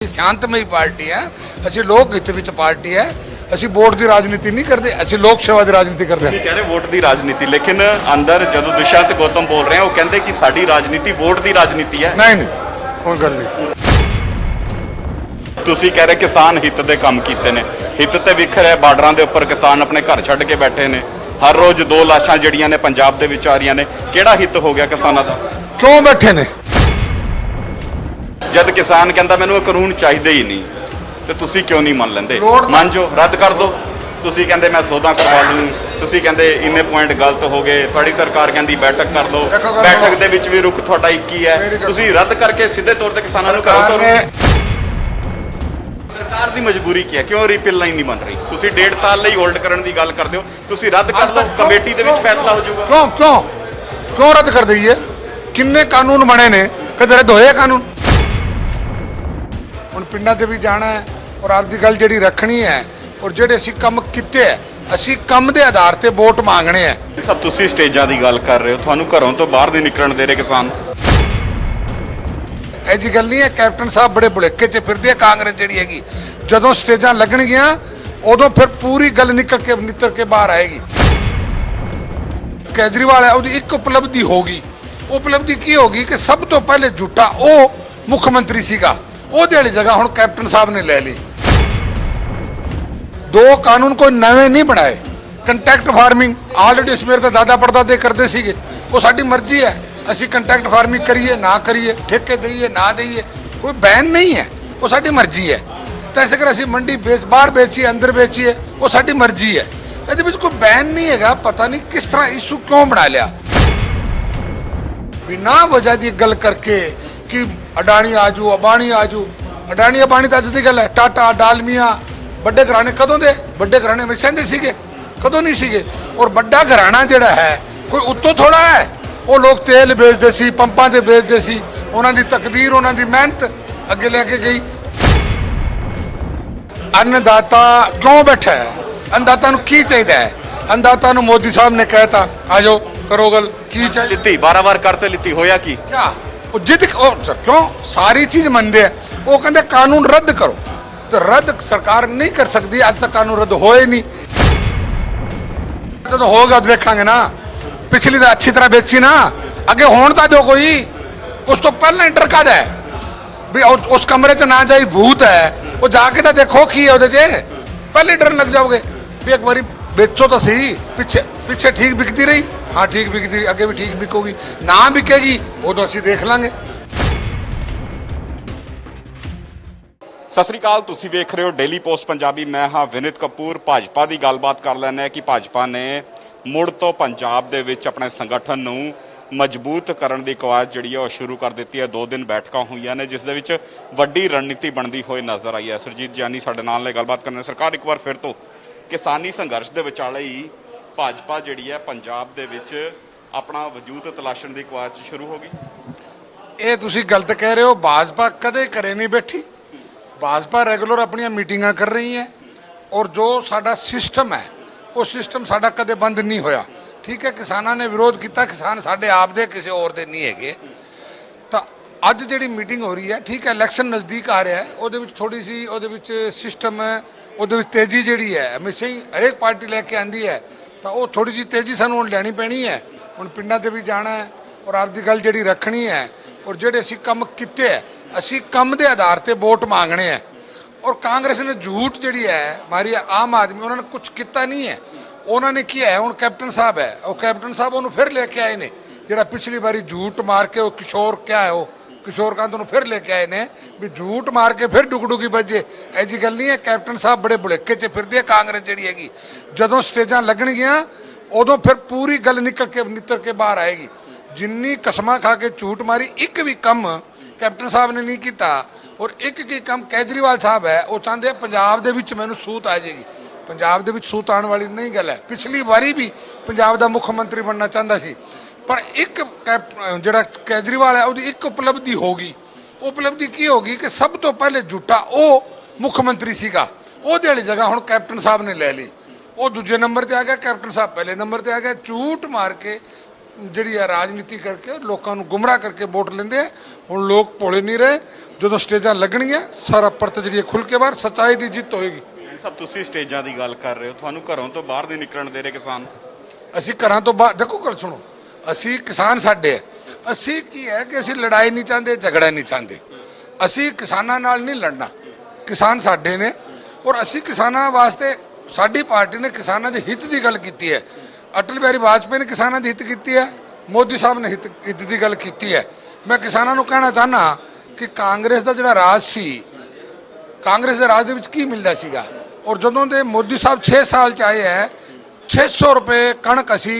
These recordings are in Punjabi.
शांतमई पार्टी है, ਅਸੀਂ ਲੋਕ ਹਿੱਤ ਵਿੱਚ ਪਾਰਟੀ ਹੈ। ਅਸੀਂ ਵੋਟ ਦੀ ਰਾਜਨੀਤੀ ਨਹੀਂ ਕਰਦੇ, ਅਸੀਂ ਲੋਕ ਸੇਵਾ ਦੀ ਰਾਜਨੀਤੀ ਕਰਦੇ ਹਾਂ। ਤੁਸੀਂ ਕਹਿ ਰਹੇ ਵੋਟ ਦੀ ਰਾਜਨੀਤੀ, ਲੇਕਿਨ ਅੰਦਰ ਜਦੋਂ ਦੁਸ਼ਯੰਤ ਗੌਤਮ ਬੋਲ ਰਹੇ ਆ ਉਹ ਕਹਿੰਦੇ ਕਿ ਸਾਡੀ ਰਾਜਨੀਤੀ ਵੋਟ ਦੀ ਰਾਜਨੀਤੀ ਹੈ। ਨਹੀਂ ਕੋਈ ਗੱਲ ਨਹੀਂ। ਤੁਸੀਂ ਕਹਿ ਰਹੇ ਕਿਸਾਨ ਹਿੱਤ ਦੇ ਕੰਮ ਕੀਤੇ ਨੇ, ਹਿੱਤ ਤੇ ਵਿਖ ਰਿਹਾ ਬਾਰਡਰਾਂ ਦੇ ਉੱਪਰ ਕਿਸਾਨ ਆਪਣੇ ਘਰ ਛੱਡ ਕੇ ਬੈਠੇ ਨੇ। ਹਰ ਰੋਜ਼ 2 ਲਾਸ਼ਾਂ ਜਿਹੜੀਆਂ ਨੇ ਪੰਜਾਬ ਦੇ ਵਿੱਚ ਆ ਰਹੀਆਂ ਨੇ, ਕਿਹੜਾ ਹਿੱਤ ਹੋ ਗਿਆ ਕਿਸਾਨਾਂ ਦਾ? ਕਿਉਂ ਬੈਠੇ ਨੇ? ਜਦ ਕਿਸਾਨ ਕਹਿੰਦਾ ਮੈਨੂੰ ਇਹ ਕਾਨੂੰਨ ਚਾਹੀਦਾ ਹੀ ਨਹੀਂ, ਤੇ ਤੁਸੀਂ ਕਿਉਂ ਨਹੀਂ ਮੰਨ ਲੈਂਦੇ? ਲੋੜ- ਮੰਨ ਜੋ, ਰੱਦ ਕਰ ਦਿਓ। ਤੁਸੀਂ ਕਹਿੰਦੇ ਮੈਂ ਸੌਦਾ ਕਰਵਾ ਲੂੰ, ਤੁਸੀਂ ਕਹਿੰਦੇ ਇੰਨੇ ਪੁਆਇੰਟ ਗਲਤ ਹੋ ਗਏ, ਤੁਹਾਡੀ ਸਰਕਾਰ ਕਹਿੰਦੀ ਬੈਠਕ ਕਰ ਦਿਓ, ਦੇਖੋ ਗੱਲ ਬੈਠਕ ਸੁਣੋ। ਦੇ ਵਿੱਚ ਵੀ ਰੁਖ ਤੁਹਾਡਾ ਇੱਕ ਹੀ ਹੈ। ਮੇਰੀ ਗੱਲ ਤੁਸੀਂ ਰੱਦ ਕਰਕੇ ਸਿੱਧੇ ਤੌਰ ਤੇ ਕਿਸਾਨਾਂ ਨੂੰ ਕਰੋ। ਸਰਕਾਰ ਨੇ ਸਰਕਾਰ ਦੀ ਮਜਬੂਰੀ ਕੀ ਹੈ? ਕਿਉਂ ਰੀਪਿਲ ਲਾਈਨ ਨਹੀਂ ਬਣ ਰਹੀ? ਤੁਸੀਂ 1.5 ਸਾਲ ਲਈ ਹੋਲਡ ਕਰਨ ਦੀ ਗੱਲ ਕਰਦੇ ਹੋ, ਤੁਸੀਂ ਰੱਦ ਕਰ ਦਿਓ, ਕਮੇਟੀ ਦੇ ਵਿੱਚ ਫੈਸਲਾ ਹੋ ਜਾਊਗਾ। ਕਿਉਂ ਕਿਉਂ ਕਿਉਂ ਰੱਦ ਕਰ ਦਈਏ? ਕਿੰਨੇ ਕਾਨੂੰਨ ਬਣੇ ਨੇ, ਕਦੇ ਰੱਦ ਹੋਏ ਕਾਨੂੰਨ? ਹੁਣ ਪਿੰਡਾਂ ਤੇ ਵੀ ਜਾਣਾ ਹੈ ਔਰ ਆਪਦੀ ਗੱਲ ਜਿਹੜੀ ਰੱਖਣੀ ਹੈ, ਔਰ ਜਿਹੜੇ ਅਸੀਂ ਕੰਮ ਕੀਤੇ ਹੈ, ਅਸੀਂ ਕੰਮ ਦੇ ਆਧਾਰ ਤੇ ਵੋਟ ਮੰਗਣੇ ਹੈ। ਸਭ ਤੁਸੀਂ ਸਟੇਜਾਂ ਦੀ ਗੱਲ ਕਰ ਰਹੇ ਹੋ, ਤੁਹਾਨੂੰ ਘਰੋਂ ਤੋਂ ਬਾਹਰ ਨਹੀਂ ਨਿਕਲਣ ਦੇ ਰਹੇ ਕਿਸਾਨ। ਇਹ ਜੀ ਗੱਲ ਨਹੀਂ ਹੈ। ਕੈਪਟਨ ਸਾਹਿਬ ਬੜੇ ਭੁਲੇਖੇ 'ਚ ਫਿਰਦੇ ਆ। ਕਾਂਗਰਸ ਜਿਹੜੀ ਹੈਗੀ ਜਦੋਂ ਸਟੇਜਾਂ ਲੱਗਣਗੀਆਂ ਉਦੋਂ ਫਿਰ ਪੂਰੀ ਗੱਲ ਨਿੱਤਰ ਕੇ ਬਾਹਰ ਆਏਗੀ। ਕੇਜਰੀਵਾਲ ਹੈ, ਉਹਦੀ ਇੱਕ ਉਪਲਬਧੀ ਹੋਗੀ। ਉਪਲਬਧੀ ਕੀ ਹੋਗੀ ਕਿ ਸਭ ਤੋਂ ਪਹਿਲੇ ਝੂਠਾ ਉਹ ਮੁੱਖ ਮੰਤਰੀ ਸੀਗਾ, ਉਹਦੇ ਵਾਲੀ ਜਗ੍ਹਾ ਹੁਣ ਕੈਪਟਨ ਸਾਹਿਬ ਨੇ ਲੈ ਲਈ। 2 ਕਾਨੂੰਨ ਕੋਈ ਨਵੇਂ ਨਹੀਂ ਬਣਾਏ। ਕੰਟੈਕਟ ਫਾਰਮਿੰਗ ਆਲਰੇਡੀ ਇਸ ਮੇਰੇ ਤਾਂ ਦਾਦਾ ਪੜਦਾਦੇ ਕਰਦੇ ਸੀਗੇ, ਉਹ ਸਾਡੀ ਮਰਜ਼ੀ ਹੈ। ਅਸੀਂ ਕੰਟੈਕਟ ਫਾਰਮਿੰਗ ਕਰੀਏ ਨਾ ਕਰੀਏ, ਠੇਕੇ ਦਈਏ ਨਾ ਦਈਏ, ਕੋਈ ਬੈਨ ਨਹੀਂ ਹੈ, ਉਹ ਸਾਡੀ ਮਰਜ਼ੀ ਹੈ। ਤਾਂ ਇਸੇ ਕਰਕੇ ਅਸੀਂ ਮੰਡੀ ਬਾਹਰ ਵੇਚੀਏ ਅੰਦਰ ਵੇਚੀਏ, ਉਹ ਸਾਡੀ ਮਰਜ਼ੀ ਹੈ। ਇਹਦੇ ਵਿੱਚ ਕੋਈ ਬੈਨ ਨਹੀਂ ਹੈਗਾ। ਪਤਾ ਨਹੀਂ ਕਿਸ ਤਰ੍ਹਾਂ ਇਸ਼ੂ ਕਿਉਂ ਬਣਾ ਲਿਆ ਬਿਨਾਂ ਵਜ੍ਹਾ ਦੀ ਗੱਲ ਕਰਕੇ ਕਿ ਅਡਾਣੀ ਆਜੂ ਅਬਾਣੀ ਆਜੂ। ਅਡਾਣੀ ਅਬਾਣੀ ਤਾਂ ਅੱਜ ਦੀ ਗੱਲ ਹੈ। ਟਾਟਾ ਡਾਲਮੀਆਂ ਵੱਡੇ ਘਰਾਣੇ ਕਦੋਂ ਦੇ? ਵੱਡੇ ਘਰਾਣੇ ਵਿੱਚ ਸਹਿੰਦੇ ਸੀਗੇ, ਕਦੋਂ ਨਹੀਂ ਸੀਗੇ। ਔਰ ਵੱਡਾ ਘਰਾਣਾ ਜਿਹੜਾ ਹੈ ਕੋਈ ਉੱਤੋਂ ਥੋੜਾ ਹੈ। ਉਹ ਲੋਕ ਤੇਲ ਵੇਚਦੇ ਸੀ, ਪੰਪਾਂ ਤੇ ਵੇਚਦੇ ਸੀ। ਉਹਨਾਂ ਦੀ ਤਕਦੀਰ, ਉਹਨਾਂ ਦੀ ਮਿਹਨਤ ਅੱਗੇ ਲੈ ਕੇ ਗਈ। ਅੰਨਦਾਤਾ ਕਿਉਂ ਬੈਠਾ ਹੈ? ਅੰਨਦਾਤਾ ਨੂੰ ਕੀ ਚਾਹੀਦਾ ਹੈ? ਅੰਨਦਾਤਾ ਨੂੰ ਮੋਦੀ ਸਾਹਿਬ ਨੇ ਕਹਿਤਾ ਆ ਜਾਓ ਕਰੋ ਗੱਲ, ਕੀ ਚਾਹੀਦਾ? ਲਿੱਤੀ 12 ਵਾਰ ਕਰਤੇ, ਲਿੱਤੀ ਹੋਇਆ ਕੀ? ਕਿਆ ਉਹ ਜਿੱਦ ਕਿਉਂ ਸਾਰੀ ਚੀਜ਼ ਮੰਨਦੇ ਆ? ਉਹ ਕਹਿੰਦੇ ਕਾਨੂੰਨ ਰੱਦ ਕਰੋ, ਤੇ ਰੱਦ ਸਰਕਾਰ ਨਹੀਂ ਕਰ ਸਕਦੀ। ਅੱਜ ਤੱਕ ਕਾਨੂੰਨ ਰੱਦ ਹੋਏ ਨਹੀਂ। ਜਦੋਂ ਹੋਗਾ ਦੇਖਾਂਗੇ ਨਾ। ਪਿਛਲੀ ਤਾਂ ਅੱਛੀ ਤਰ੍ਹਾਂ ਵੇਚੀ ਨਾ, ਅੱਗੇ ਹੋਣ ਤਾਂ ਦਿਓ ਕੋਈ। ਉਸ ਤੋਂ ਪਹਿਲਾਂ ਇੰਟਰ ਕਾਹਦਾ ਹੈ ਵੀ ਉਸ ਕਮਰੇ 'ਚ ਨਾ ਜਾਈ ਭੂਤ ਹੈ, ਉਹ ਜਾ ਕੇ ਤਾਂ ਦੇਖੋ ਕੀ ਹੈ ਉਹਦੇ 'ਚ। ਪਹਿਲੇ ਡਰਨ ਲੱਗ ਜਾਓਗੇ ਵੀ ਇੱਕ ਵਾਰੀ ਵੇਚੋ ਤਾਂ ਸਹੀ। ਪਿੱਛੇ ਠੀਕ ਵਿਕਦੀ ਰਹੀ, ਹਾਂ ਠੀਕ ਵਿਕਦੀ ਰਹੀ, ਅੱਗੇ ਵੀ ਠੀਕ ਵਿਕੂਗੀ। ਨਾ ਵਿਕੇਗੀ ਉਦੋਂ ਅਸੀਂ ਦੇਖ ਲਾਂਗੇ। ਸਤਿ ਸ੍ਰੀ ਅਕਾਲ, ਤੁਸੀਂ ਵੇਖ ਰਹੇ ਹੋ ਡੇਲੀ ਪੋਸਟ ਪੰਜਾਬੀ। ਮੈਂ ਹਾਂ ਵਿਨਿਤ ਕਪੂਰ। ਭਾਜਪਾ ਦੀ ਗੱਲਬਾਤ ਕਰ ਲੈਂਦੇ ਹਾਂ ਕਿ ਭਾਜਪਾ ਨੇ ਮੁੜ ਤੋਂ ਪੰਜਾਬ ਦੇ ਵਿੱਚ ਆਪਣੇ ਸੰਗਠਨ ਨੂੰ ਮਜ਼ਬੂਤ ਕਰਨ ਦੀ ਕਵਾਇਦ ਜਿਹੜੀ ਹੈ ਉਹ ਸ਼ੁਰੂ ਕਰ ਦਿੱਤੀ ਹੈ। 2 ਦਿਨ ਬੈਠਕਾਂ ਹੋਈਆਂ ਨੇ ਜਿਸ ਦੇ ਵਿੱਚ ਵੱਡੀ ਰਣਨੀਤੀ ਬਣਦੀ ਹੋਈ ਨਜ਼ਰ ਆਈ ਹੈ। ਸਰਜੀਤ ਜਾਨੀ ਸਾਡੇ ਨਾਲ ਨੇ, ਗੱਲਬਾਤ ਕਰਨੇ। ਸਰਕਾਰ ਇੱਕ ਵਾਰ ਫਿਰ ਤੋਂ ਕਿਸਾਨੀ ਸੰਘਰਸ਼ ਦੇ ਵਿਚਾਲੇ ਹੀ ਭਾਜਪਾ ਜਿਹੜੀ ਹੈ ਪੰਜਾਬ ਦੇ ਵਿੱਚ ਆਪਣਾ ਵਜੂਦ ਤਲਾਸ਼ਣ ਦੀ ਕਵਾਇਦ ਸ਼ੁਰੂ ਹੋ ਗਈ। ਇਹ ਤੁਸੀਂ ਗਲਤ ਕਹਿ ਰਹੇ ਹੋ। ਭਾਜਪਾ ਕਦੇ ਘਰੇ ਨਹੀਂ ਬੈਠੀ। ਭਾਜਪਾ ਰੈਗੂਲਰ ਆਪਣੀਆਂ ਮੀਟਿੰਗਾਂ ਕਰ ਰਹੀ ਹੈ, ਔਰ ਜੋ ਸਾਡਾ ਸਿਸਟਮ ਹੈ ਉਹ ਸਿਸਟਮ ਸਾਡਾ ਕਦੇ ਬੰਦ ਨਹੀਂ ਹੋਇਆ। ਠੀਕ ਹੈ, ਕਿਸਾਨਾਂ ਨੇ ਵਿਰੋਧ ਕੀਤਾ, ਕਿਸਾਨ ਸਾਡੇ ਆਪ ਦੇ ਕਿਸੇ ਹੋਰ ਦੇ ਨਹੀਂ ਹੈਗੇ। ਤਾਂ ਅੱਜ ਜਿਹੜੀ ਮੀਟਿੰਗ ਹੋ ਰਹੀ ਹੈ, ਠੀਕ ਹੈ, ਇਲੈਕਸ਼ਨ ਨਜ਼ਦੀਕ ਆ ਰਿਹਾ ਹੈ, ਉਹਦੇ ਵਿੱਚ ਥੋੜੀ ਸੀ ਉਹਦੇ ਵਿੱਚ ਸਿਸਟਮ ਹੈ, ਉਹਦੇ ਵਿੱਚ ਤੇਜ਼ੀ ਜਿਹੜੀ ਹੈ ਹਮੇਸ਼ਾ ਹੀ ਹਰੇਕ ਪਾਰਟੀ ਲੈ ਕੇ ਆਂਦੀ ਹੈ। ਤਾਂ ਉਹ ਥੋੜੀ ਜਿਹੀ ਤੇਜ਼ੀ ਸਾਨੂੰ ਹੁਣ ਲੈਣੀ ਪੈਣੀ ਹੈ। ਹੁਣ ਪਿੰਡਾਂ ਤੇ ਵੀ ਜਾਣਾ ਹੈ ਔਰ ਆਪਦੀ ਗੱਲ ਜਿਹੜੀ ਰੱਖਣੀ ਹੈ, ਔਰ ਜਿਹੜੇ ਅਸੀਂ ਕੰਮ ਕੀਤੇ ਹੈ, ਅਸੀਂ ਕੰਮ ਦੇ ਆਧਾਰ ਤੇ ਵੋਟ ਮੰਗਣੇ ਹੈ। ਔਰ ਕਾਂਗਰਸ ਨੇ ਝੂਠ ਜਿਹੜੀ ਹੈ ਮਾਰੀ ਆਮ ਆਦਮੀ, ਉਹਨਾਂ ਨੇ ਕੁਝ ਕੀਤਾ ਨਹੀਂ ਹੈ। ਉਹਨਾਂ ਨੇ ਕੀ ਹੈ, ਹੁਣ ਕੈਪਟਨ ਸਾਹਿਬ ਹੈ, ਉਹ ਕੈਪਟਨ ਸਾਹਿਬ ਉਹਨੂੰ ਫਿਰ ਲੈ ਕੇ ਆਏ ਨੇ ਜਿਹੜਾ ਪਿਛਲੀ ਵਾਰੀ ਝੂਠ ਮਾਰ ਕੇ ਉਹ ਕਿਸ਼ੋਰ ਕਿਆ ਹੈ, ਉਹ ਕਿਸ਼ੋਰ ਕਾਂਤ ਨੂੰ ਫਿਰ ਲੈ ਕੇ ਆਏ ਨੇ ਵੀ ਝੂਠ ਮਾਰ ਕੇ ਫਿਰ ਡੁਗਡੁਗੀ ਵੱਜੇ। ਐਜੀ ਗੱਲ ਨਹੀਂ ਹੈ। ਕੈਪਟਨ ਸਾਹਿਬ ਬੜੇ ਭੁਲੇਖੇ 'ਚ ਫਿਰਦੇ ਆ। ਕਾਂਗਰਸ ਜਿਹੜੀ ਹੈਗੀ ਜਦੋਂ ਸਟੇਜਾਂ ਲੱਗਣਗੀਆਂ ਉਦੋਂ ਫਿਰ ਪੂਰੀ ਗੱਲ ਨਿੱਤਰ ਕੇ ਬਾਹਰ ਆਏਗੀ। ਜਿੰਨੀ ਕਸਮਾਂ ਖਾ ਕੇ ਝੂਠ ਮਾਰੀ, ਇੱਕ ਵੀ ਕੰਮ ਕੈਪਟਨ ਸਾਹਿਬ ਨੇ ਨਹੀਂ ਕੀਤਾ। ਔਰ ਇੱਕ ਕੰਮ ਕੇਜਰੀਵਾਲ ਸਾਹਿਬ ਹੈ, ਉਹ ਚਾਹੁੰਦੇ ਪੰਜਾਬ ਦੇ ਵਿੱਚ ਮੈਨੂੰ ਸੂਤ ਆ ਜਾਏਗੀ। ਪੰਜਾਬ ਦੇ ਵਿੱਚ ਸੂਤ ਆਉਣ ਵਾਲੀ ਨਹੀਂ ਗੱਲ ਹੈ। ਪਿਛਲੀ ਵਾਰੀ ਵੀ ਪੰਜਾਬ ਦਾ ਮੁੱਖ ਮੰਤਰੀ ਬਣਨਾ ਚਾਹੁੰਦਾ ਸੀ, ਪਰ ਇੱਕ ਜਿਹੜਾ ਕੇਜਰੀਵਾਲ ਹੈ ਉਹਦੀ ਇੱਕ ਉਪਲਬਧੀ ਹੋਗੀ। ਉਪਲਬਧੀ ਕੀ ਹੋਗੀ ਕਿ ਸਭ ਤੋਂ ਪਹਿਲੇ ਝੂਠਾ ਉਹ ਮੁੱਖ ਮੰਤਰੀ ਸੀਗਾ, ਉਹਦੇ ਵਾਲੀ ਜਗ੍ਹਾ ਹੁਣ ਕੈਪਟਨ ਸਾਹਿਬ ਨੇ ਲੈ ਲਈ। ਉਹ ਦੂਜੇ ਨੰਬਰ ਤੇ ਆ ਗਿਆ, ਕੈਪਟਨ ਸਾਹਿਬ ਪਹਿਲੇ ਨੰਬਰ ਤੇ ਆ ਗਿਆ। ਝੂਠ ਮਾਰ ਕੇ ਜਿਹੜੀ ਹੈ ਰਾਜਨੀਤੀ ਕਰਕੇ ਲੋਕਾਂ ਨੂੰ ਗੁੰਮਰਾਹ ਕਰਕੇ ਵੋਟ ਲੈਂਦੇ ਆ। ਹੁਣ ਲੋਕ ਭੋਲੇ ਨਹੀਂ ਰਹੇ। ਜਦੋਂ ਸਟੇਜਾਂ ਲੱਗਣਗੀਆਂ ਸਾਰਾ ਪਰਤ ਜਿਹੜੀ ਖੁੱਲ ਕੇ ਬਾਹਰ ਸੱਚਾਈ ਦੀ ਜਿੱਤ ਹੋਏਗੀ। ਸਭ ਤੁਸੀਂ ਸਟੇਜਾਂ ਦੀ ਗੱਲ ਕਰ ਰਹੇ ਹੋ, ਤੁਹਾਨੂੰ ਘਰੋਂ ਤੋਂ ਬਾਹਰ ਨਹੀਂ ਨਿਕਲਣ ਦੇ ਰਹੇ ਕਿਸਾਨ। ਅਸੀਂ ਘਰਾਂ ਤੋਂ ਬਾਹਰ ਦੇਖੋ, ਗੱਲ ਸੁਣੋ, ਅਸੀਂ ਕਿਸਾਨ ਸਾਡੇ ਹੈ, ਅਸੀਂ ਕੀ ਹੈ ਕਿ ਅਸੀਂ ਲੜਾਈ ਨਹੀਂ ਚਾਹੁੰਦੇ, ਝਗੜਾ ਨਹੀਂ ਚਾਹੁੰਦੇ। ਅਸੀਂ ਕਿਸਾਨਾਂ ਨਾਲ ਨਹੀਂ ਲੜਨਾ, ਕਿਸਾਨ ਸਾਡੇ ਨੇ ਔਰ ਅਸੀਂ ਕਿਸਾਨਾਂ ਵਾਸਤੇ, ਸਾਡੀ ਪਾਰਟੀ ਨੇ ਕਿਸਾਨਾਂ ਦੇ ਹਿੱਤ ਦੀ ਗੱਲ ਕੀਤੀ ਹੈ। ਅਟਲ ਬਿਹਾਰੀ ਵਾਜਪੇਈ ਨੇ ਕਿਸਾਨਾਂ ਦੀ ਹਿੱਤ ਕੀਤੀ ਹੈ, ਮੋਦੀ ਸਾਹਿਬ ਨੇ ਹਿੱਤ ਦੀ ਗੱਲ ਕੀਤੀ ਹੈ। ਮੈਂ ਕਿਸਾਨਾਂ ਨੂੰ ਕਹਿਣਾ ਚਾਹੁੰਦਾ ਕਿ ਕਾਂਗਰਸ ਦਾ ਜਿਹੜਾ ਰਾਜ ਸੀ, ਕਾਂਗਰਸ ਦੇ ਰਾਜ ਦੇ ਵਿੱਚ ਕੀ ਮਿਲਦਾ ਸੀਗਾ, ਔਰ ਜਦੋਂ ਦੇ ਮੋਦੀ ਸਾਹਿਬ 6 ਸਾਲ ਚ ਆਏ ਹੈ 600 ਰੁਪਏ ਕਣਕ ਅਸੀਂ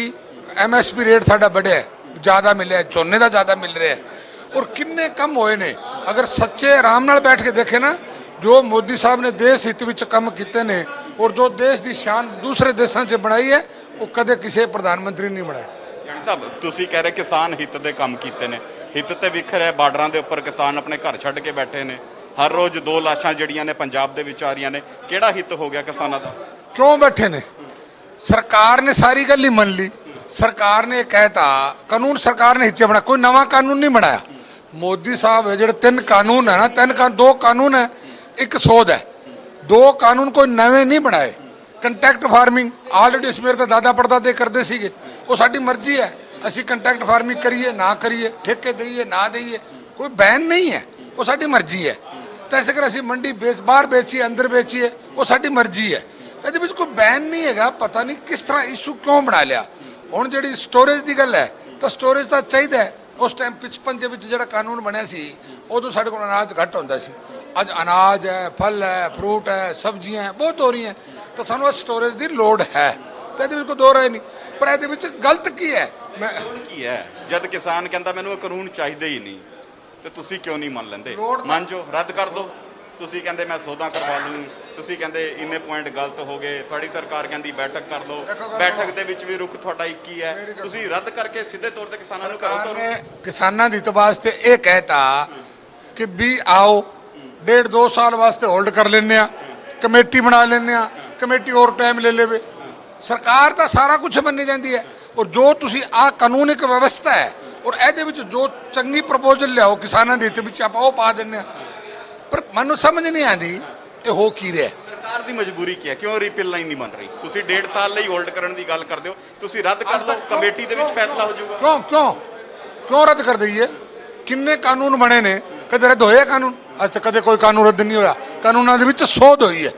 MSP ਰੇਟ ਸਾਡਾ ਵਧਿਆ, ਜ਼ਿਆਦਾ ਮਿਲਿਆ, ਝੋਨੇ ਦਾ ਜ਼ਿਆਦਾ ਮਿਲ ਰਿਹਾ ਔਰ ਕਿੰਨੇ ਕੰਮ ਹੋਏ ਨੇ। ਅਗਰ ਸੱਚੇ ਆਰਾਮ ਨਾਲ ਬੈਠ ਕੇ ਦੇਖੇ ਨਾ, ਜੋ ਮੋਦੀ ਸਾਹਿਬ ਨੇ ਦੇਸ਼ ਹਿੱਤ ਵਿੱਚ ਕੰਮ ਕੀਤੇ ਨੇ ਔਰ ਜੋ ਦੇਸ਼ ਦੀ ਸ਼ਾਨ ਦੂਸਰੇ ਦੇਸ਼ਾਂ 'ਚ ਬਣਾਈ ਹੈ, ਉਹ ਕਦੇ ਕਿਸੇ ਪ੍ਰਧਾਨ ਮੰਤਰੀ ਨਹੀਂ ਬਣਾਇਆ। ਜਾਨੀ ਸਾਹਿਬ ਤੁਸੀਂ ਕਹਿ ਰਹੇ ਕਿਸਾਨ ਹਿੱਤ ਦੇ ਕੰਮ ਕੀਤੇ ਨੇ, ਹਿੱਤ ਤੇ ਵਿਖਰ ਹੈ, ਬਾਰਡਰਾਂ ਦੇ ਉੱਪਰ ਕਿਸਾਨ ਆਪਣੇ ਘਰ ਛੱਡ ਕੇ ਬੈਠੇ ਨੇ, ਹਰ ਰੋਜ਼ 2 ਲਾਸ਼ਾਂ ਜਿਹੜੀਆਂ ਨੇ ਪੰਜਾਬ ਦੇ ਵਿੱਚ ਆ ਰਹੀਆਂ ਨੇ, ਕਿਹੜਾ ਹਿੱਤ ਹੋ ਗਿਆ ਕਿਸਾਨਾਂ ਦਾ? ਕਿਉਂ ਬੈਠੇ ਨੇ? ਸਰਕਾਰ ਨੇ ਸਾਰੀ ਗੱਲ ਹੀ ਮੰਨ ਲਈ। ਸਰਕਾਰ ਨੇ ਕਹਿਤਾ ਕਾਨੂੰਨ ਸਰਕਾਰ ਨੇ ਹਿੱਸੇ ਬਣਾ, ਕੋਈ ਨਵਾਂ ਕਾਨੂੰਨ ਨਹੀਂ ਬਣਾਇਆ। ਮੋਦੀ ਸਾਹਿਬ ਹੈ ਜਿਹੜੇ 3 ਕਾਨੂੰਨ ਹੈ ਨਾ, 2 ਕਾਨੂੰਨ ਹੈ, 1 ਸੋਧ ਹੈ, 2 ਕਾਨੂੰਨ ਕੋਈ ਨਵੇਂ ਨਹੀਂ ਬਣਾਏ। ਕੰਟੈਕਟ ਫਾਰਮਿੰਗ ਆਲਰੇਡੀ ਇਸ ਮੇਰੇ ਤਾਂ ਦਾਦਾ ਪੜਦਾਦੇ ਕਰਦੇ ਸੀਗੇ, ਉਹ ਸਾਡੀ ਮਰਜ਼ੀ ਹੈ, ਅਸੀਂ ਕੰਟੈਕਟ ਫਾਰਮਿੰਗ ਕਰੀਏ ਨਾ ਕਰੀਏ, ਠੇਕੇ ਦਈਏ ਨਾ ਦਈਏ, ਕੋਈ ਬੈਨ ਨਹੀਂ ਹੈ, ਉਹ ਸਾਡੀ ਮਰਜ਼ੀ ਹੈ। ਤਾਂ ਇਸੇ ਕਰ ਅਸੀਂ ਮੰਡੀ ਬਾਹਰ ਵੇਚੀਏ ਅੰਦਰ ਵੇਚੀਏ, ਉਹ ਸਾਡੀ ਮਰਜ਼ੀ ਹੈ। ਇਹਦੇ ਵਿੱਚ ਕੋਈ ਬੈਨ ਨਹੀਂ ਹੈਗਾ। ਪਤਾ ਨਹੀਂ ਕਿਸ ਤਰ੍ਹਾਂ ਇਸ਼ੂ ਕਿਉਂ ਬਣਾ ਲਿਆ। ਹੁਣ ਜਿਹੜੀ ਸਟੋਰੇਜ ਦੀ ਗੱਲ ਹੈ, ਤਾਂ ਸਟੋਰੇਜ ਤਾਂ ਚਾਹੀਦਾ ਹੈ। ਉਸ ਟਾਈਮ 55 ਵਿੱਚ ਜਿਹੜਾ ਕਾਨੂੰਨ ਬਣਿਆ ਸੀ, ਉਦੋਂ ਸਾਡੇ ਕੋਲ ਅਨਾਜ ਘੱਟ ਹੁੰਦਾ ਸੀ। ਅੱਜ ਅਨਾਜ ਹੈ, ਫਲ ਹੈ, ਫਰੂਟ ਹੈ, ਸਬਜ਼ੀਆਂ ਹੈ, ਬਹੁਤ ਹੋ ਰਹੀਆਂ, ਤਾਂ ਸਾਨੂੰ ਸਟੋਰੇਜ ਦੀ ਲੋੜ ਹੈ। ਤਾਂ ਇਹਦੇ ਵਿੱਚ ਕੋਈ ਦੋ ਰਾਏ ਨਹੀਂ। ਪਰ ਇਹਦੇ ਵਿੱਚ ਗਲਤ ਕੀ ਹੈ? ਮੈਂ ਕੀ ਹੈ ਜਦ ਕਿਸਾਨ ਕਹਿੰਦਾ ਮੈਨੂੰ ਇਹ ਕਾਨੂੰਨ ਚਾਹੀਦਾ ਹੀ ਨਹੀਂ, ਤੇ ਤੁਸੀਂ ਕਿਉਂ ਨਹੀਂ ਮੰਨ ਲੈਂਦੇ? ਮੰਨ ਜਾਓ, ਰੱਦ ਕਰ ਦਿਓ। ਤੁਸੀਂ ਕਹਿੰਦੇ ਮੈਂ ਸੌਦਾ ਕਰਵਾ ਲੂੰ, ਤੁਸੀਂ ਕਹਿੰਦੇ ਇੰਨੇ ਪੁਆਇੰਟ ਗਲਤ ਹੋ ਗਏ, ਤੁਹਾਡੀ ਸਰਕਾਰ ਕਹਿੰਦੀ ਬੈਠਕ ਕਰ ਲਓ, ਬੈਠਕ ਦੇ ਵਿੱਚ ਵੀ ਰੁਖ ਤੁਹਾਡਾ ਇੱਕ ਹੀ ਹੈ, ਤੁਸੀਂ ਰੱਦ ਕਰਕੇ ਸਿੱਧੇ ਤੌਰ ਤੇ ਕਿਸਾਨਾਂ ਨੂੰ ਘਰੋਂ ਤੋਰੋ। ਕਿਸਾਨਾਂ ਦੀ ਵਾਸਤੇ ਇਹ ਕਹਿਤਾ ਕਿ ਵੀ ਆਓ 1.5-2 ਸਾਲ ਵਾਸਤੇ ਹੋਲਡ ਕਰ ਲੈਂਦੇ ਆ, ਕਮੇਟੀ ਬਣਾ ਲੈਂਦੇ ਆ, ਕਮੇਟੀ ਹੋਰ ਟਾਈਮ ਲੈ ਲਵੇ। ਸਰਕਾਰ ਤਾਂ ਸਾਰਾ ਕੁਝ ਮੰਨੀ ਜਾਂਦੀ ਹੈ। ਔਰ ਜੋ ਤੁਸੀਂ ਆ ਕਾਨੂੰਨ ਇੱਕ ਵਿਵਸਥਾ ਹੈ, ਔਰ ਇਹਦੇ ਵਿੱਚ ਜੋ ਚੰਗੀ ਪ੍ਰਪੋਜ਼ਲ ਲਿਆਓ ਕਿਸਾਨਾਂ ਦੇ ਹਿੱਤ ਵਿੱਚ ਆਪਾਂ ਉਹ ਪਾ ਦਿੰਦੇ ਆ। ਪਰ ਮੈਨੂੰ ਸਮਝ ਨਹੀਂ ਆਉਂਦੀ ਇਹ ਹੋ ਕੀ ਰਿਹਾ। ਸਰਕਾਰ ਦੀ ਮਜਬੂਰੀ ਕੀ ਹੈ? ਕਿਉਂ ਰਿਪੀਲ ਲਾਈਨ ਨਹੀਂ ਬਣ ਰਹੀ? ਤੁਸੀਂ 1.5 ਸਾਲ ਲਈ ਹੋਲਡ ਕਰਨ ਦੀ ਗੱਲ ਕਰਦੇ ਹੋ, ਤੁਸੀਂ ਰੱਦ ਕਰ ਦਿਓ, ਕਮੇਟੀ ਦੇ ਵਿੱਚ ਫੈਸਲਾ ਹੋ ਜਾਊਗਾ। ਕਿਉਂ ਰੱਦ ਕਰ ਦਈਏ? ਕਿੰਨੇ ਕਾਨੂੰਨ ਬਣੇ ਨੇ, ਕਦੇ ਰੱਦ ਹੋਇਆ ਕਾਨੂੰਨ? ਅੱਜ ਤੱਕ ਕਦੇ ਕੋਈ ਕਾਨੂੰਨ ਰੱਦ ਨਹੀਂ ਹੋਇਆ। ਕਾਨੂੰਨਾਂ ਦੇ ਵਿੱਚ ਸੋਧ ਹੋਈ ਹੈ,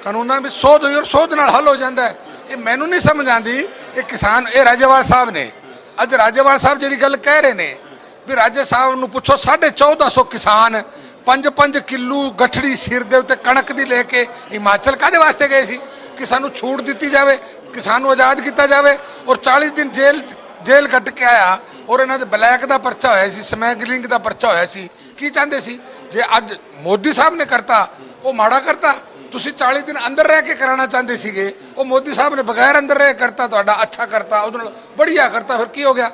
ਕਾਨੂੰਨਾਂ ਵਿੱਚ ਸੋਧ ਹੋਈ ਔਰ ਸੋਧ ਨਾਲ ਹੱਲ ਹੋ ਜਾਂਦਾ ਹੈ। ਇਹ ਮੈਨੂੰ ਨਹੀਂ ਸਮਝ ਆਉਂਦੀ। ਇਹ ਕਿਸਾਨ, ਇਹ ਰਾਜੇਵਾਲ ਸਾਹਿਬ ਨੇ, ਅੱਜ ਰਾਜੇਵਾਲ ਸਾਹਿਬ ਜਿਹੜੀ ਗੱਲ ਕਹਿ ਰਹੇ ਨੇ ਵੀ ਰਾਜੇ ਸਾਹਿਬ ਨੂੰ ਪੁੱਛੋ 1450 ਕਿਸਾਨ 5-5 ਕਿਲੋ ਗੱਠੜੀ ਸਿਰ ਦੇ ਉੱਤੇ ਕਣਕ ਦੀ ਲੈ ਕੇ ਹਿਮਾਚਲ ਕਾਹਦੇ ਵਾਸਤੇ ਗਏ ਸੀ? ਕਿ ਸਾਨੂੰ ਛੂਟ ਦਿੱਤੀ ਜਾਵੇ, ਕਿਸਾਨ ਨੂੰ ਆਜ਼ਾਦ ਕੀਤਾ ਜਾਵੇ। ਔਰ 40 ਦਿਨ ਜੇਲ੍ਹ ਕੱਟ ਕੇ ਆਇਆ ਔਰ ਇਹਨਾਂ ਦੇ ਬਲੈਕ ਦਾ ਪਰਚਾ ਹੋਇਆ ਸੀ, ਸਮੈਗਲਿੰਗ ਦਾ ਪਰਚਾ ਹੋਇਆ ਸੀ। ਕੀ ਚਾਹੁੰਦੇ ਸੀ? ਜੇ ਅੱਜ ਮੋਦੀ ਸਾਹਿਬ ਨੇ ਕਰਤਾ ਉਹ ਮਾੜਾ ਕਰਤਾ। ਤੁਸੀਂ 40 ਦਿਨ ਅੰਦਰ ਰਹਿ ਕੇ ਕਰਾਉਣਾ ਚਾਹੁੰਦੇ ਸੀਗੇ, ਉਹ ਮੋਦੀ ਸਾਹਿਬ ਨੇ ਬਗੈਰ ਅੰਦਰ ਰਹਿ ਕਰਤਾ, ਤੁਹਾਡਾ ਅੱਛਾ ਕਰਤਾ, ਉਹਦੇ ਨਾਲ ਬੜੀਆ ਕਰਤਾ। ਫਿਰ ਕੀ ਹੋ ਗਿਆ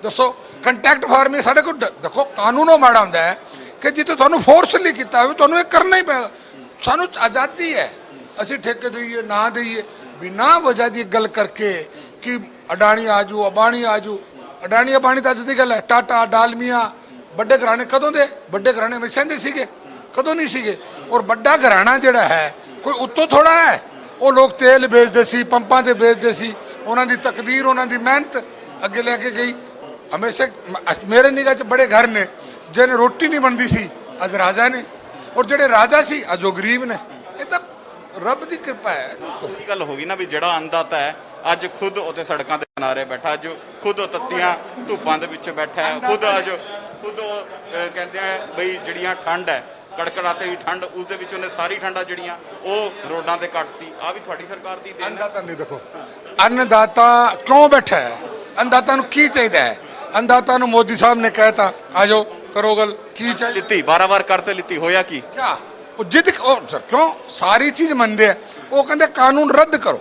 ਦੱਸੋ? ਕੰਟੈਕਟ ਫਾਰਮਿੰਗ ਸਾਡੇ ਕੋਲ ਦੇਖੋ ਕਾਨੂੰਨ ਉਹ ਮਾੜਾ ਹੁੰਦਾ ਹੈ ਕਿ ਜਿੱਥੇ ਤੁਹਾਨੂੰ ਫੋਰਸਲੀ ਕੀਤਾ ਹੋਵੇ ਤੁਹਾਨੂੰ ਇਹ ਕਰਨਾ ਹੀ ਪਏਗਾ। ਸਾਨੂੰ ਆਜ਼ਾਦੀ ਹੈ, ਅਸੀਂ ਠੇਕੇ ਦਈਏ ਨਾ ਦਈਏ, ਬਿਨਾਂ ਵਜ੍ਹਾ ਦੀ ਗੱਲ ਕਰਕੇ ਕਿ ਅਡਾਣੀ ਆਜੂ ਅਬਾਣੀ ਆਜੂ। ਅਡਾਣੀ ਅਬਾਣੀ ਤਾਂ ਅੱਜ ਦੀ ਗੱਲ ਹੈ। ਟਾਟਾ ਡਾਲਮੀਆ ਵੱਡੇ ਘਰਾਣੇ ਕਦੋਂ ਦੇ? ਵੱਡੇ ਘਰਾਣੇ ਹਮੇਸ਼ਾ ਦੇ ਸੀਗੇ, ਕਦੋਂ ਨਹੀਂ ਸੀਗੇ। ਔਰ ਵੱਡਾ ਘਰਾਣਾ ਜਿਹੜਾ ਹੈ ਕੋਈ ਉੱਤੋਂ ਥੋੜਾ ਹੈ। ਉਹ ਲੋਕ ਤੇਲ ਵੇਚਦੇ ਸੀ, ਪੰਪਾਂ ਤੇ ਵੇਚਦੇ ਸੀ, ਉਹਨਾਂ ਦੀ ਤਕਦੀਰ, ਉਹਨਾਂ ਦੀ ਮਿਹਨਤ ਅੱਗੇ ਲੈ ਕੇ ਗਈ। ਹਮੇਸ਼ਾ ਮੇਰੇ ਨਿਗਾਹ 'ਚ ਬੜੇ ਘਰ ਨੇ ਜਿਹਨੇ ਰੋਟੀ ਨਹੀਂ ਬਣਦੀ ਸੀ, ਅੱਜ ਰਾਜਾ ਨੇ, ਔਰ ਜਿਹੜੇ ਰਾਜਾ ਸੀ ਅੱਜ ਉਹ ਗਰੀਬ ਨੇ। ਇਹ ਤਾਂ ਰੱਬ ਦੀ ਕਿਰਪਾ ਹੈ। ਇਹ ਗੱਲ ਹੋ ਗਈ ਨਾ ਵੀ ਜਿਹੜਾ ਅੰਨਦਾਤਾ ਹੈ ਅੱਜ ਖੁਦ ਉੱਤੇ ਸੜਕਾਂ ਦੇ ਕਿਨਾਰੇ ਬੈਠਾ, ਅੱਜ ਖੁਦ ਉਹ ਤੱਤੀਆਂ ਧੁੱਪਾਂ ਦੇ ਵਿੱਚ ਬੈਠਾ ਹੈ, ਖੁਦ ਉਹ ਕਹਿੰਦੇ ਆ ਬਈ ਜਿਹੜੀਆਂ ਠੰਡ ਹੈ, ਕੜਕੜਾਤੇ ਦੀ ਠੰਡ, ਉਸ ਦੇ ਵਿੱਚ ਉਹਨੇ ਸਾਰੀ ਠੰਡਾਂ ਜਿਹੜੀਆਂ ਉਹ ਰੋਡਾਂ ਤੇ ਕੱਟਤੀ। ਆ ਵੀ ਤੁਹਾਡੀ ਸਰਕਾਰ ਦੀ ਦੇਣ ਹੈ। ਅੰਨਦਾਤਾ ਨਹੀਂ ਦੇਖੋ, ਅੰਨਦਾਤਾ ਕਿਉਂ ਬੈਠਾ ਹੈ? ਅੰਨਦਾਤਾ ਨੂੰ ਕੀ ਚਾਹੀਦਾ ਹੈ? ਅੰਨਦਾਤਾ ਨੂੰ ਮੋਦੀ ਸਾਹਿਬ ਨੇ ਕਹਿਤਾ ਆ ਜਾਓ ਕਰੋ ਗੱਲ, ਕੀ ਚਾਹੀਦਾ? ਲਿੱਤੀ 12 ਵਾਰ ਕਰਤੇ, ਲਿੱਤੀ, ਹੋਇਆ ਕੀ? ਕਿਆ ਉਹ ਜਿੱਦ ਕਿਉਂ ਸਾਰੀ ਚੀਜ਼ ਮੰਨਦੇ ਆ? ਉਹ ਕਹਿੰਦੇ ਕਾਨੂੰਨ ਰੱਦ ਕਰੋ,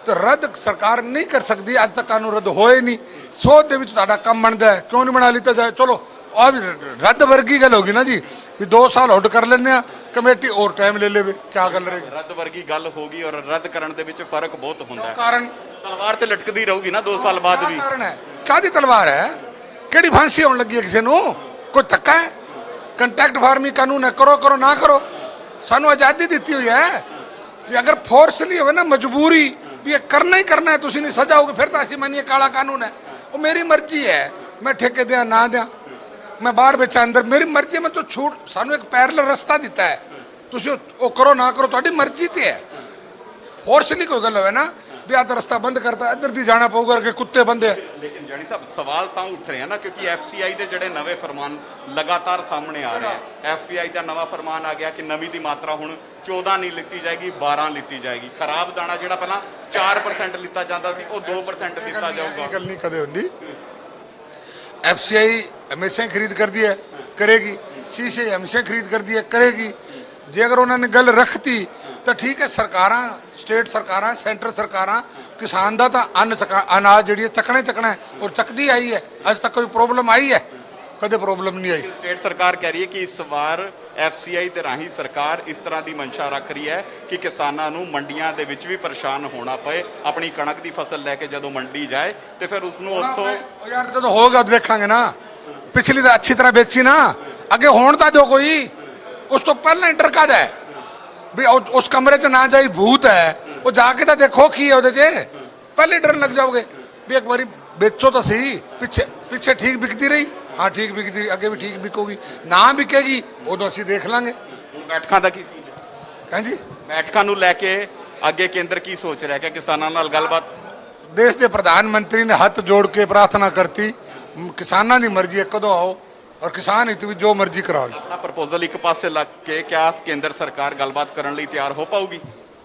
ਤੇ ਰੱਦ ਸਰਕਾਰ ਨਹੀਂ ਕਰ ਸਕਦੀ। ਅੱਜ ਤੱਕ ਕਾਨੂੰਨ ਰੱਦ ਹੋਏ ਨਹੀਂ। ਸੋਧ ਦੇ ਵਿੱਚ ਤੁਹਾਡਾ ਕੰਮ ਬਣਦਾ ਹੈ, ਕਿਉਂ ਨਹੀਂ ਬਣਾ ਲਿੱਤਾ ਜਾਏ? ਚਲੋ ਆ ਵੀ ਰੱਦ ਵਰਗੀ ਗੱਲ ਹੋ ਗਈ ਨਾ ਜੀ, ਵੀ 2 ਸਾਲ ਹੋਲਡ ਕਰ ਲੈਂਦੇ ਆ, ਕਮੇਟੀ ਹੋਰ ਟਾਈਮ ਲੈ ਲਵੇ, ਕਿਆ ਗੱਲ ਰਹੇਗੀ? ਰੱਦ ਵਰਗੀ ਗੱਲ ਹੋ ਗਈ। ਔਰ ਰੱਦ ਕਰਨ ਦੇ ਵਿੱਚ ਫਰਕ ਬਹੁਤ ਹੁੰਦਾ ਹੈ। ਕਾਰਨ ਤਲਵਾਰ ਤੇ ਲਟਕਦੀ ਰਹੂਗੀ ਨਾ 2 ਸਾਲ ਬਾਅਦ ਵੀ। ਕਾਰਨ ਹੈ ਕਾਹਦੀ ਤਲਵਾਰ ਹੈ? ਕਿਹੜੀ ਫਾਂਸੀ ਹੋਣ ਲੱਗੀ ਹੈ ਕਿਸੇ ਨੂੰ? ਕੋਈ ਧੱਕਾ ਹੈ? ਕੰਟੈਕਟ ਫਾਰਮਿੰਗ ਕਾਨੂੰਨ ਹੈ, ਕਰੋ ਕਰੋ ਨਾ ਕਰੋ, ਸਾਨੂੰ ਆਜ਼ਾਦੀ ਦਿੱਤੀ ਹੋਈ ਹੈ। ਜੇ ਅਗਰ ਫੋਰਸਲੀ ਹੋਵੇ ਨਾ, ਮਜਬੂਰੀ ਵੀ ਇਹ ਕਰਨਾ ਹੀ ਕਰਨਾ ਹੈ, ਤੁਸੀਂ ਨਹੀਂ ਸਜਾਓਗੇ, ਫਿਰ ਤਾਂ ਅਸੀਂ ਮੰਨੀਏ ਕਾਲਾ ਕਾਨੂੰਨ ਹੈ। ਉਹ ਮੇਰੀ ਮਰਜ਼ੀ ਹੈ, ਮੈਂ ਠੇਕੇ ਦਿਆਂ ਨਾ ਦਿਆਂ, ਮੈਂ ਬਾਹਰ ਵਿੱਚ ਅੰਦਰ, ਮੇਰੀ ਮਰਜ਼ੀ। ਮੈਂ ਤਾਂ ਛੂਟ, ਸਾਨੂੰ ਇੱਕ ਪੈਰਲਲ ਰਸਤਾ ਦਿੱਤਾ ਹੈ, ਤੁਸੀਂ ਉਹ ਕਰੋ ਨਾ ਕਰੋ, ਤੁਹਾਡੀ ਮਰਜ਼ੀ ਤੇ ਹੈ। ਫੋਰਸਲੀ ਕੋਈ ਗੱਲ ਹੋਵੇ ਨਾ ਵੀ ਆਹ ਤਾਂ ਰਸਤਾ ਬੰਦ ਕਰਤਾ, ਇੱਧਰ ਦੀ ਜਾਣਾ ਪਊਗਾ ਕਿ ਕੁੱਤੇ ਬੰਦੇ ਆ। ਲੇਕਿਨ ਜਾਨੀ ਸਾਹਿਬ ਸਵਾਲ ਤਾਂ ਉੱਠ ਰਹੇ ਆ ਨਾ, ਕਿਉਂਕਿ ਐਫਸੀਆਈ ਦੇ ਜਿਹੜੇ ਨਵੇਂ ਫਰਮਾਨ ਲਗਾਤਾਰ ਸਾਹਮਣੇ ਆ ਰਹੇ ਆ। ਐਫਸੀਆਈ ਦਾ ਨਵਾਂ ਫਰਮਾਨ ਆ ਗਿਆ ਕਿ ਨਮੀ ਦੀ ਮਾਤਰਾ ਹੁਣ 14 ਨਹੀਂ ਲਿੱਤੀ ਜਾਏਗੀ, 12 ਲਿੱਤੀ ਜਾਏਗੀ। ਖਰਾਬ ਦਾਣਾ ਜਿਹੜਾ ਪਹਿਲਾਂ 4% ਲਿੱਤਾ ਜਾਂਦਾ ਸੀ, ਉਹ 2% ਦਿੱਤਾ ਜਾਊਗਾ। ਇਹ ਗੱਲ ਨਹੀਂ ਕਦੇ ਹੁੰਦੀ। ਐਫਸੀਆਈ ਹਮੇਸ਼ਾ ਹੀ ਖਰੀਦ ਕਰਦੀ ਹੈ, ਕਰੇਗੀ। ਸੀਸੀਆਈ ਹਮੇਸ਼ਾ ਖਰੀਦ ਕਰਦੀ ਹੈ, ਕਰੇਗੀ। ਜੇ ਅਗਰ ਉਹਨਾਂ ਨੇ ਗੱਲ ਰੱਖਤੀ ਤਾਂ ਠੀਕ ਹੈ। ਸਰਕਾਰਾਂ, ਸਟੇਟ ਸਰਕਾਰਾਂ, ਸੈਂਟਰ ਸਰਕਾਰਾਂ ਕਿਸਾਨ ਦਾ ਤਾਂ ਅਨਾਜ ਜਿਹੜੀ ਹੈ ਚੱਕਣਾ ਹੈ, ਔਰ ਚੱਕਦੀ ਆਈ ਹੈ। ਅੱਜ ਤੱਕ ਕੋਈ ਪ੍ਰੋਬਲਮ ਆਈ ਹੈ? ਕਦੇ ਪ੍ਰੋਬਲਮ ਨਹੀਂ ਆਈ। ਸਟੇਟ ਸਰਕਾਰ ਕਹਿ ਰਹੀ ਹੈ ਕਿ ਇਸ ਵਾਰ ਐਫਸੀਆਈ ਦੇ ਰਾਹੀਂ ਸਰਕਾਰ ਇਸ ਤਰ੍ਹਾਂ ਦੀ ਮਨਸ਼ਾ ਰੱਖ ਰਹੀ ਹੈ ਕਿ ਕਿਸਾਨਾਂ ਨੂੰ ਮੰਡੀਆਂ ਦੇ ਵਿੱਚ ਵੀ ਪਰੇਸ਼ਾਨ ਹੋਣਾ ਪਏ। ਆਪਣੀ ਕਣਕ ਦੀ ਫਸਲ ਲੈ ਕੇ ਜਦੋਂ ਮੰਡੀ ਜਾਏ ਤੇ ਫਿਰ ਉਸ ਨੂੰ ਉੱਥੋਂ ਯਾਰ ਜਦੋਂ ਹੋਗਾ ਦੇਖਾਂਗੇ ਨਾ। ਪਿਛਲੀ ਤਾਂ ਅੱਛੀ ਤਰ੍ਹਾਂ ਵੇਚੀ ਨਾ, ਅੱਗੇ ਹੋਣ ਤਾਂ ਜੋ ਕੋਈ। ਉਸ ਤੋਂ ਪਹਿਲਾਂ ਇੰਟਰ ਕਾਹਦਾ ਹੈ ਵੀ ਉਸ ਕਮਰੇ 'ਚ ਨਾ ਜਾਈ ਭੂਤ ਹੈ, ਉਹ ਜਾ ਕੇ ਤਾਂ ਦੇਖੋ ਕੀ ਹੈ ਉਹਦੇ 'ਚ। ਪਹਿਲੇ ਡਰਨ ਲੱਗ ਜਾਓਗੇ ਵੀ ਇੱਕ ਵਾਰੀ ਵੇਚੋ ਤਾਂ ਸਹੀ। ਪਿੱਛੇ ਠੀਕ ਵਿਕਦੀ ਰਹੀ, ਹਾਂ ਠੀਕ ਵਿਕਦੀ ਰਹੀ, ਅੱਗੇ ਵੀ ਠੀਕ ਵਿਕੂਗੀ। ਨਾ ਵਿਕੇਗੀ ਉਦੋਂ ਅਸੀਂ ਦੇਖ ਲਾਂਗੇ। ਬੈਠਕਾਂ ਦਾ ਕੀ ਸੀ? ਹਾਂਜੀ, ਬੈਠਕਾਂ ਨੂੰ ਲੈ ਕੇ ਅੱਗੇ ਕੇਂਦਰ ਕੀ ਸੋਚ ਰਿਹਾ ਕਿ ਕਿਸਾਨਾਂ ਨਾਲ ਗੱਲਬਾਤ? ਦੇਸ਼ ਦੇ ਪ੍ਰਧਾਨ ਮੰਤਰੀ ਨੇ ਹੱਥ ਜੋੜ ਕੇ ਪ੍ਰਾਰਥਨਾ ਕਰਤੀ, ਕਿਸਾਨਾਂ ਦੀ ਮਰਜ਼ੀ ਹੈ, ਕਦੋਂ ਆਓ ਔਰ ਕਿਸਾਨ ਹਿੱਤ ਵਿੱਚ ਜੋ ਮਰਜ਼ੀ ਕਰਾ ਲਓ। ਆਪਣਾ ਪ੍ਰਪੋਜ਼ਲ ਇੱਕ ਪਾਸੇ ਲੱਗ ਕੇ ਕਿਆ ਕੇਂਦਰ ਸਰਕਾਰ ਗੱਲਬਾਤ ਕਰਨ ਲਈ ਤਿਆਰ ਹੋ ਪਾਊਗੀ?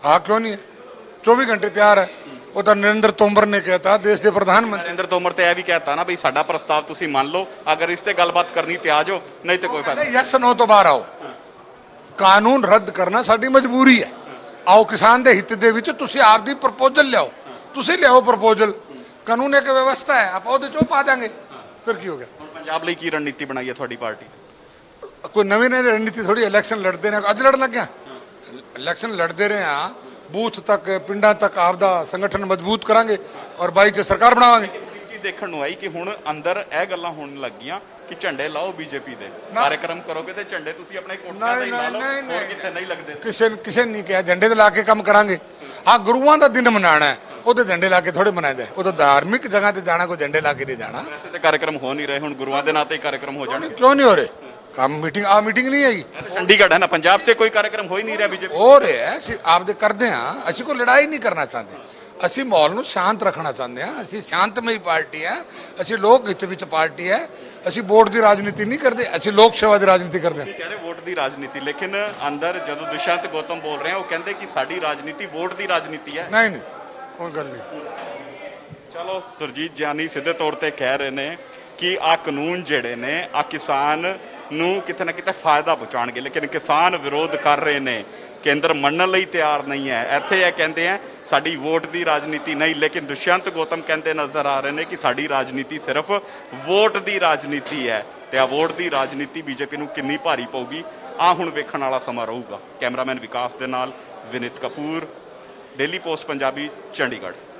ਹਾਂ, ਕਿਉਂ ਨਹੀਂ ਹੈ, 24 ਘੰਟੇ ਤਿਆਰ ਹੈ। ਉਹ ਤਾਂ ਨਰਿੰਦਰ ਤੋਮਰ ਨੇ ਕਹਿਤਾ, ਦੇਸ਼ ਦੇ ਪ੍ਰਧਾਨ ਮੰਤਰੀ। ਨਰਿੰਦਰ ਤੋਮਰ ਤੇ ਇਹ ਵੀ ਕਹਿਤਾ ਨਾ ਵੀ ਸਾਡਾ ਪ੍ਰਸਤਾਵ ਤੁਸੀਂ ਮੰਨ ਲਓ, ਅਗਰ ਇਸ ਤੇ ਗੱਲਬਾਤ ਕਰਨੀ ਤੇ ਆ ਜਾਓ, ਨਹੀਂ ਤੇ ਕੋਈ ਫਾਇਦਾ ਨਹੀਂ। ਯੈਸ ਨੋ ਤੋਂ ਬਾਹਰ ਆਓ। ਕਾਨੂੰਨ ਰੱਦ ਕਰਨਾ ਸਾਡੀ ਮਜਬੂਰੀ ਹੈ। ਆਓ ਕਿਸਾਨ ਦੇ ਹਿੱਤ ਦੇ ਵਿੱਚ ਤੁਸੀਂ ਆਪਦੀ ਪ੍ਰਪੋਜ਼ਲ ਲਿਆਓ, ਤੁਸੀਂ ਲਿਆਓ ਪ੍ਰਪੋਜ਼ਲ। ਕਾਨੂੰਨ ਇੱਕ ਵਿਵਸਥਾ ਹੈ, ਆਪਾਂ ਉਹਦੇ 'ਚੋਂ ਪਾ ਦਾਂਗੇ, ਫਿਰ ਕੀ ਹੋ ਗਿਆ। ਹੁਣ ਪੰਜਾਬ ਲਈ ਕੀ ਰਣਨੀਤੀ ਬਣਾਈ ਹੈ ਤੁਹਾਡੀ ਪਾਰਟੀ? ਕੋਈ ਨਵੀਂ ਰਣਨੀਤੀ ਥੋੜੀ। ਇਲੈਕਸ਼ਨ ਲੜਦੇ ਨੇ, ਅੱਜ ਲੜਨ ਲੱਗਿਆ। ਇਲੈਕਸ਼ਨ ਲੜਦੇ ਰਹੇ ਆ, ਬੂਥ ਤੱਕ, ਪਿੰਡਾਂ ਤੱਕ ਆਪਦਾ ਸੰਗਠਨ ਮਜ਼ਬੂਤ ਕਰਾਂਗੇ ਔਰ 22 'ਚ ਸਰਕਾਰ ਬਣਾਵਾਂਗੇ। ਇੱਕ ਚੀਜ਼ ਦੇਖਣ ਨੂੰ ਆਈ ਕਿ ਹੁਣ ਅੰਦਰ ਇਹ ਗੱਲਾਂ ਹੋਣ ਲੱਗੀਆਂ ਕਿ ਝੰਡੇ ਲਾਓ ਬੀਜੇਪੀ ਦੇ, ਕਾਰਜਕ੍ਰਮ ਕਰੋਗੇ ਤੇ ਝੰਡੇ ਤੁਸੀਂ ਆਪਣੇ ਕੋਠਿਆਂ ਤੇ ਹੀ ਲਾ ਲਓ, ਹੋਰ ਕਿੱਥੇ ਨਹੀਂ ਲੱਗਦੇ। ਕਿਸੇ ਨੇ ਨਹੀਂ ਕਿਹਾ ਝੰਡੇ ਤੇ ਲਾ ਕੇ ਕੰਮ ਕਰਾਂਗੇ। ਹਾਂ, ਗੁਰੂਆਂ ਦਾ ਦਿਨ ਮਨਾਉਣਾ ਹੈ, ਉਹਦੇ ਝੰਡੇ ਲਾ ਕੇ ਥੋੜੇ ਮਨਾਇਦਾ। ਉਹਦਾ ਧਾਰਮਿਕ ਜਗ੍ਹਾ ਤੇ ਜਾਣਾ, ਕੋਈ ਝੰਡੇ ਲਾ ਕੇ ਨਹੀਂ ਜਾਣਾ। ਵੈਸੇ ਤੇ ਕਾਰਜਕ੍ਰਮ ਹੋ ਨਹੀਂ ਰਹੇ, ਹੁਣ ਗੁਰੂਆਂ ਦੇ ਨਾਂ ਤੇ ਕਾਰਜਕ੍ਰਮ ਹੋ ਜਾਣਗੇ। ਕਿਉਂ ਨਹੀਂ ਹੋ ਰਹੇ? ਕੰਮ ਮੀਟਿੰਗ ਨਹੀਂ ਆਈ। ਚੰਡੀਗੜ੍ਹ ਹੈ ਨਾ, ਪੰਜਾਬ ਸੇ ਕੋਈ ਕਾਰਜਕ੍ਰਮ ਹੋ ਹੀ ਨਹੀਂ ਰਿਹਾ ਬੀਜੇਪੀ। ਹੋ ਰਿਹਾ, ਅਸੀਂ ਆਪਦੇ ਕਰਦੇ ਹਾਂ। ਅਸੀਂ ਕੋਈ ਲੜਾਈ ਨਹੀਂ ਕਰਨਾ ਚਾਹੁੰਦੇ, ਅਸੀਂ ਮਾਹੌਲ ਨੂੰ ਸ਼ਾਂਤ ਰੱਖਣਾ ਚਾਹੁੰਦੇ ਹਾਂ। ਅਸੀਂ ਸ਼ਾਂਤਮਈ ਪਾਰਟੀ ਹੈ, ਅਸੀਂ ਲੋਕ ਹਿੱਤ ਵਿੱਚ ਪਾਰਟੀ ਹੈ। ਅਸੀਂ ਵੋਟ ਦੀ ਰਾਜਨੀਤੀ ਨਹੀਂ ਕਰਦੇ, ਅਸੀਂ ਲੋਕ ਸੇਵਾ ਦੀ ਰਾਜਨੀਤੀ ਕਰਦੇ ਹਾਂ। ਤੁਸੀਂ ਕਹਿ ਰਹੇ ਵੋਟ ਦੀ ਰਾਜਨੀਤੀ, ਲੇਕਿਨ ਅੰਦਰ ਜਦੋਂ ਦੁਸ਼ਯੰਤ ਗੌਤਮ ਬੋਲ ਰਹੇ ਆ, ਉਹ ਕਹਿੰਦੇ ਕਿ ਸਾਡੀ ਰਾਜਨੀਤੀ ਵੋਟ ਦੀ ਰਾਜਨੀਤੀ ਹੈ। ਨਹੀਂ, ਕੋਈ ਗੱਲ ਨਹੀਂ। ਚਲੋ, ਸੁਰਜੀਤ ਜਾਨੀ ਸਿੱਧੇ ਤੌਰ ਤੇ ਕਹਿ ਰਹੇ ਨੇ ਕਿ ਆ ਕਾਨੂੰਨ ਜਿਹੜੇ ਨੇ ਆ ਕਿਸਾਨ ਨੂੰ ਕਿਤੇ ਨਾ ਕਿਤੇ ਫਾਇਦਾ ਪਹੁੰਚਾਉਣਗੇ, ਲੇਕਿਨ ਕਿਸਾਨ ਵਿਰੋਧ ਕਰ ਰਹੇ ਨੇ। ਕੇਂਦਰ ਮੰਨਣ ਲਈ ਤਿਆਰ ਨਹੀਂ ਹੈ। ਇੱਥੇ ਇਹ ਕਹਿੰਦੇ ਆ ਸਾਡੀ ਵੋਟ ਦੀ ਰਾਜਨੀਤੀ ਨਹੀਂ, ਲੇਕਿਨ ਦੁਸ਼ਯੰਤ ਗੌਤਮ ਕਹਿੰਦੇ ਨਜ਼ਰ ਆ ਰਹੇ ਨੇ ਕਿ ਸਾਡੀ ਰਾਜਨੀਤੀ ਸਿਰਫ ਵੋਟ ਦੀ ਰਾਜਨੀਤੀ ਹੈ। ਤੇ ਆ ਵੋਟ ਦੀ ਰਾਜਨੀਤੀ ਬੀਜੇਪੀ ਨੂੰ ਕਿੰਨੀ ਭਾਰੀ ਪਊਗੀ, ਆ ਹੁਣ ਵੇਖਣ ਵਾਲਾ ਸਮਾਂ ਰਹੂਗਾ। ਕੈਮਰਾਮੈਨ ਵਿਕਾਸ ਦੇ ਨਾਲ ਵਿਨਿਤ ਕਪੂਰ, ਡੇਲੀ ਪੋਸਟ ਪੰਜਾਬੀ, ਚੰਡੀਗੜ੍ਹ।